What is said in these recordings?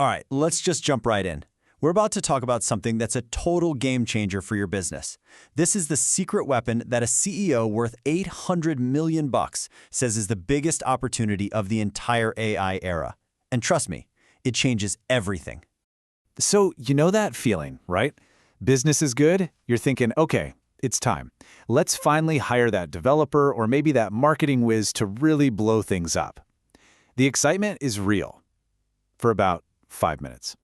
All right, let's just jump right in. We're about to talk about something that's a total game changer for your business. This is the secret weapon that a CEO worth $800 million says is the biggest opportunity of the entire AI era. And trust me, it changes everything. So you know that feeling, right? Business is good. You're thinking, okay, it's time. Let's finally hire that developer or maybe that marketing whiz to really blow things up. The excitement is real for about 5 minutes.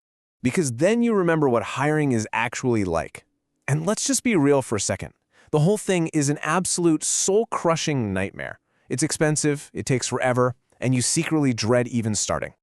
Because then you remember what hiring is actually like. And let's just be real for a second. The whole thing is an absolute soul-crushing nightmare. It's expensive, it takes forever, and you secretly dread even starting.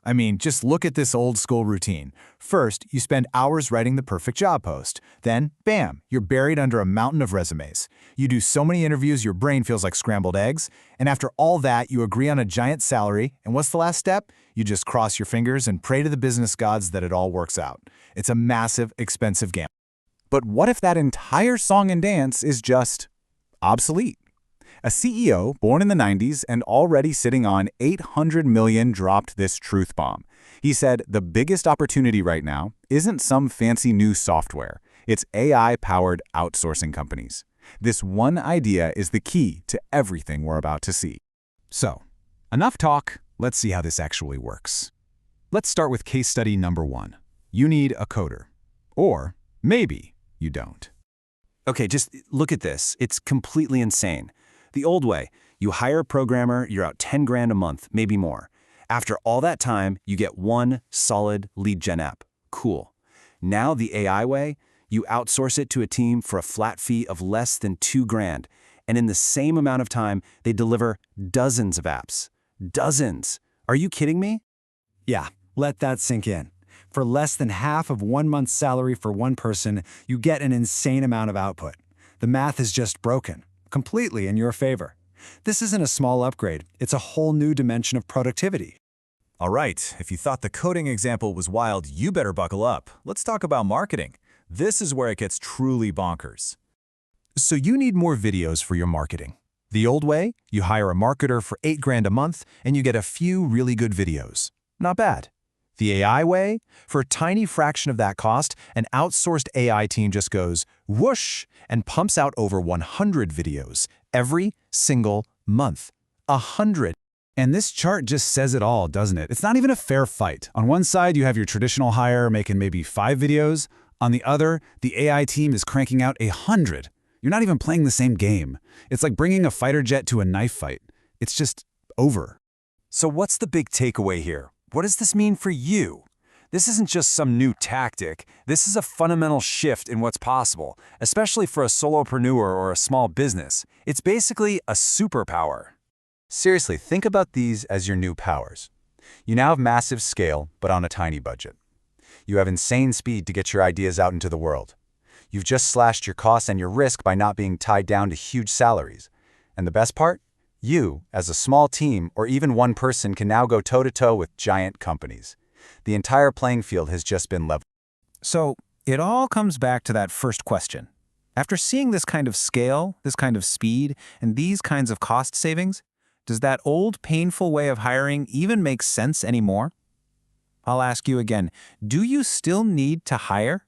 I mean, just look at this old-school routine. First, you spend hours writing the perfect job post. Then, bam, you're buried under a mountain of resumes. You do so many interviews your brain feels like scrambled eggs. And after all that, you agree on a giant salary. And what's the last step? You just cross your fingers and pray to the business gods that it all works out. It's a massive, expensive gamble. But what if that entire song and dance is just obsolete? A CEO born in the 90s and already sitting on $800 million dropped this truth bomb. He said the biggest opportunity right now isn't some fancy new software. It's AI-powered outsourcing companies. This one idea is the key to everything we're about to see. So, enough talk. Let's see how this actually works. Let's start with case study number 1. You need a coder. Or maybe you don't. Okay, just look at this. It's completely insane. The old way, you hire a programmer, you're out 10 grand a month, maybe more. After all that time, you get one solid lead gen app. Cool. Now the AI way, you outsource it to a team for a flat fee of less than 2 grand. And in the same amount of time, they deliver dozens of apps. Dozens. Are you kidding me? Yeah, let that sink in. For less than half of 1 month's salary for one person, you get an insane amount of output. The math is just broken. Completely in your favor. This isn't a small upgrade, it's a whole new dimension of productivity. All right, if you thought the coding example was wild, you better buckle up. Let's talk about marketing. This is where it gets truly bonkers. So you need more videos for your marketing. The old way, you hire a marketer for 8 grand a month and you get a few really good videos. Not bad. The AI way, for a tiny fraction of that cost, an outsourced AI team just goes whoosh and pumps out over 100 videos every single month. 100. And this chart just says it all, doesn't it? It's not even a fair fight. On one side, you have your traditional hire making maybe 5 videos. On the other, the AI team is cranking out 100. You're not even playing the same game. It's like bringing a fighter jet to a knife fight. It's just over. So what's the big takeaway here? What does this mean for you? This isn't just some new tactic. This is a fundamental shift in what's possible, especially for a solopreneur or a small business. It's basically a superpower. Seriously, think about these as your new powers. You now have massive scale, but on a tiny budget. You have insane speed to get your ideas out into the world. You've just slashed your costs and your risk by not being tied down to huge salaries. And the best part? You, as a small team or even one person, can now go toe-to-toe with giant companies. The entire playing field has just been leveled. So it all comes back to that first question. After seeing this kind of scale, this kind of speed, and these kinds of cost savings, does that old painful way of hiring even make sense anymore? I'll ask you again, do you still need to hire?